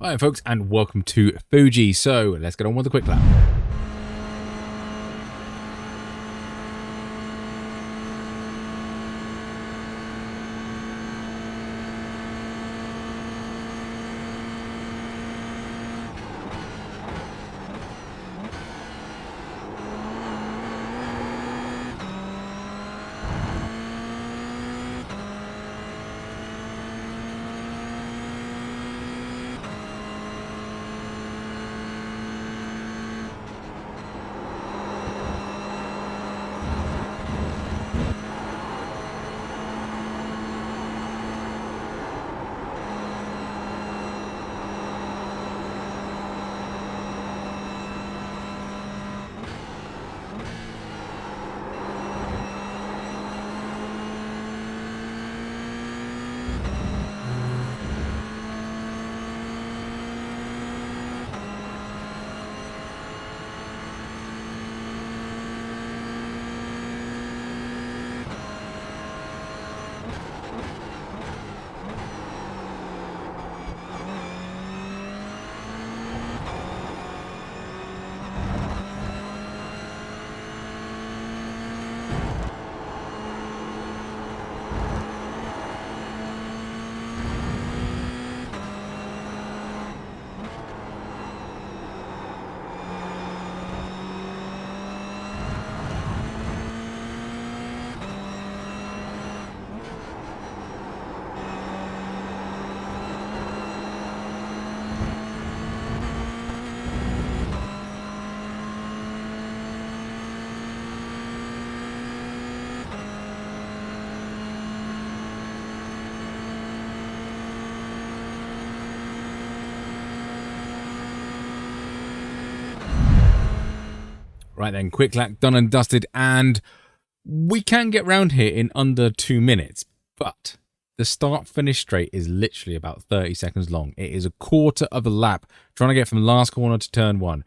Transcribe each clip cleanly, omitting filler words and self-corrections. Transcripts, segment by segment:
Hi folks and welcome to Fuji. So let's get on with the quick lap. Right then, quick lap done and dusted, and we can get round here in under 2 minutes, but the start-finish straight is literally about 30 seconds long. It is a quarter of a lap trying to get from last corner to turn one.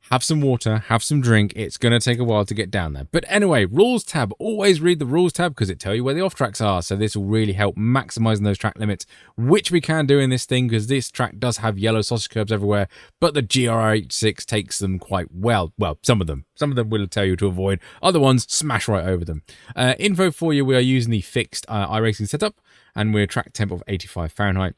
Have some water, have some drink. It's going to take a while to get down there. But anyway, rules tab. Always read the rules tab because it tells you where the off tracks are. So this will really help maximizing those track limits, which we can do in this thing because this track does have yellow sausage curbs everywhere, but the GR86 takes them quite well. Well, some of them. Some of them will tell you to avoid. Other ones, smash right over them. Info for you, we are using the fixed iRacing setup, and we're track temp of 85 Fahrenheit.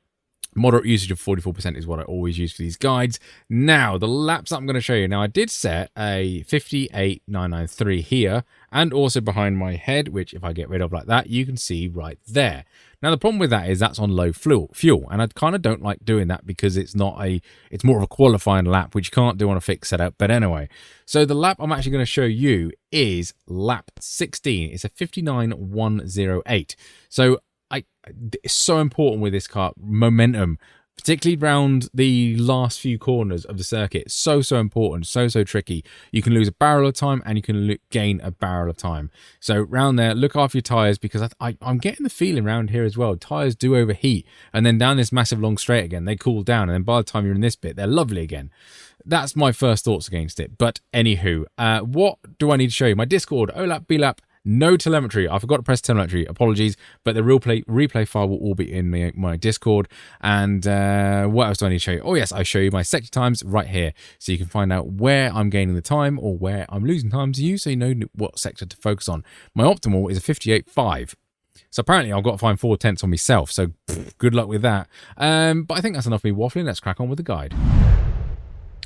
Moderate usage of 44% is what I always use for these guides. Now, the laps that I'm going to show you. Now, I did set a 58993 here and also behind my head, which if I get rid of like that, you can see right there. Now, the problem with that is that's on low fuel, and I kind of don't like doing that because it's more of a qualifying lap, which you can't do on a fixed setup. But anyway, so the lap I'm actually going to show you is lap 16. It's a 59108. So it's so important with this car, momentum, particularly around the last few corners of the circuit. So important, so tricky. You can lose a barrel of time and you can gain a barrel of time. So round there, look after your tyres, because I'm getting the feeling around here as well, tyres do overheat, and then down this massive long straight again, they cool down, and then by the time you're in this bit, they're lovely again. That's my first thoughts against it. But anywho, what do I need to show you? My Discord, OLAP, BLAP. No telemetry. I forgot to press telemetry. Apologies, but the replay file will all be in my Discord. And what else do I need to show you? Oh yes, I show you my sector times right here, so you can find out where I'm gaining the time or where I'm losing time to you, so you know what sector to focus on. My optimal is a 58.5. So apparently I've got to find 4/10 on myself. So good luck with that. But I think that's enough of me waffling. Let's crack on with the guide.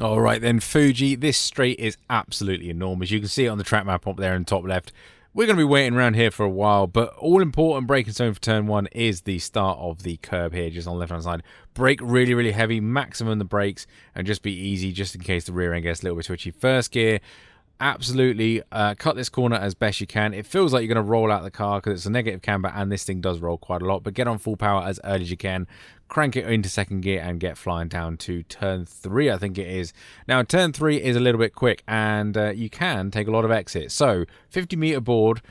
All right then, Fuji. This straight is absolutely enormous. You can see it on the track map up there in the top left. We're going to be waiting around here for a while, but all important braking zone for turn one is the start of the curb here, just on the left-hand side. Brake really heavy, maximum the brakes, and just be easy, just in case the rear end gets a little bit twitchy. First gear, absolutely cut this corner as best you can. It feels like you're going to roll out the car because it's a negative camber, and this thing does roll quite a lot, but get on full power as early as you can. Crank it into second gear and get flying down to turn 3, I think it is. Now, turn 3 is a little bit quick, and you can take a lot of exits. So, 50-meter board,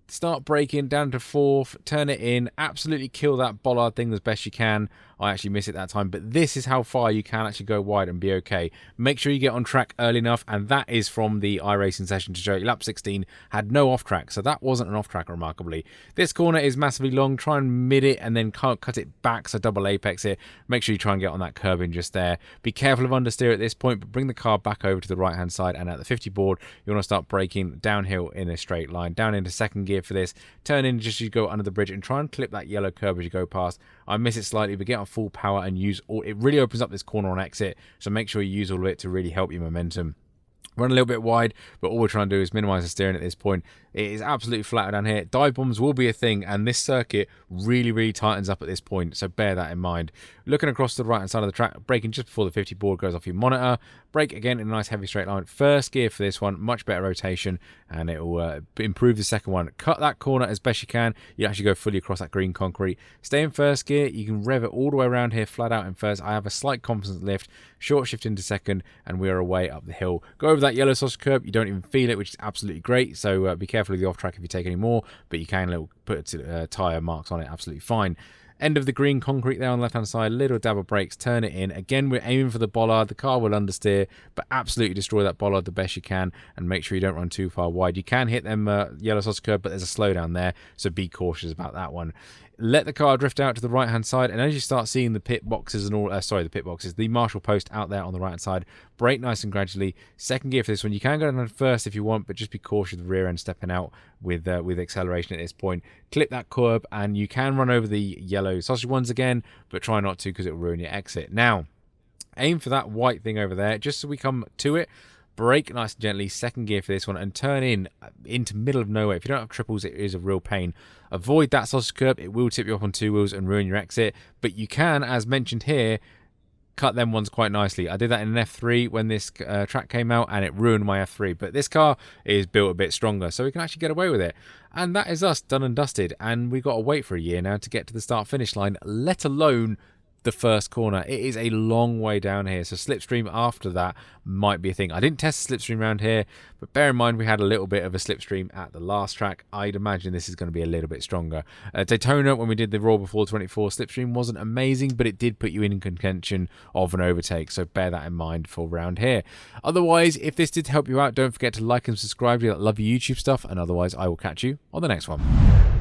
start braking down to 4th, turn it in, absolutely kill that bollard thing as best you can. I actually missed it that time, but this is how far you can actually go wide and be okay. Make sure you get on track early enough, and that is from the iRacing session to show you. Lap 16 had no off track, so that wasn't an off track remarkably. This corner is massively long. Try and mid it and then cut it back, so double apex it. Make sure you try and get on that curbing just there. Be careful of understeer at this point, but bring the car back over to the right hand side, and at the 50 board you want to start braking downhill in a straight line, down into second gear for this. Turn in just as you go under the bridge and try and clip that yellow curb as you go past. I miss it slightly, but get on full power and use all. It really opens up this corner on exit, so make sure you use all of it to really help your momentum. Run a little bit wide, but all we're trying to do is minimize the steering at this point. It is absolutely flat down here. Dive bombs will be a thing, and this circuit really tightens up at this point, so bear that in mind. Looking across the right hand side of the track, braking just before the 50 board goes off your monitor. Brake again in a nice heavy straight line. First gear for this one, much better rotation, and it will improve the second one. Cut that corner as best you can. You actually go fully across that green concrete. Stay in first gear. You can rev it all the way around here, flat out in first. I have a slight confidence lift, short shift into second, and we are away up the hill. Go over that yellow sausage curb. You don't even feel it, which is absolutely great. So be careful of the off track if you take any more, but you can put tyre marks on it, absolutely fine. End of the green concrete there on the left hand side, little dab of brakes, turn it in. Again, we're aiming for the bollard. The car will understeer, but absolutely destroy that bollard the best you can, and make sure you don't run too far wide. You can hit them yellow sausage curb, but there's a slowdown there, so be cautious about that one. Let the car drift out to the right hand side, and as you start seeing the pit boxes and all, the marshal post out there on the right hand side, brake nice and gradually. Second gear for this one. You can go down first if you want, but just be cautious of the rear end stepping out with acceleration at this point. Clip that curb, and you can run over the yellow sausage ones again, but try not to because it will ruin your exit. Now, aim for that white thing over there, just so we come to it. Brake nice and gently, second gear for this one, and turn into middle of nowhere. If you don't have triples, it is a real pain. Avoid that sausage curb. It will tip you up on two wheels and ruin your exit, but you can, as mentioned here, cut them ones quite nicely. I did that in an F3 when this track came out, and it ruined my F3, but this car is built a bit stronger, so we can actually get away with it. And that is us done and dusted, and we've got to wait for a year now to get to the start finish line, let alone the first corner. It is a long way down here, so slipstream after that might be a thing. I didn't test the slipstream around here, but bear in mind we had a little bit of a slipstream at the last track. I'd imagine this is going to be a little bit stronger. Daytona, when we did the Raw before 24, slipstream wasn't amazing, but it did put you in contention of an overtake, so bear that in mind for round here. Otherwise, if this did help you out, don't forget to like and subscribe. We love your YouTube stuff, and otherwise I will catch you on the next one.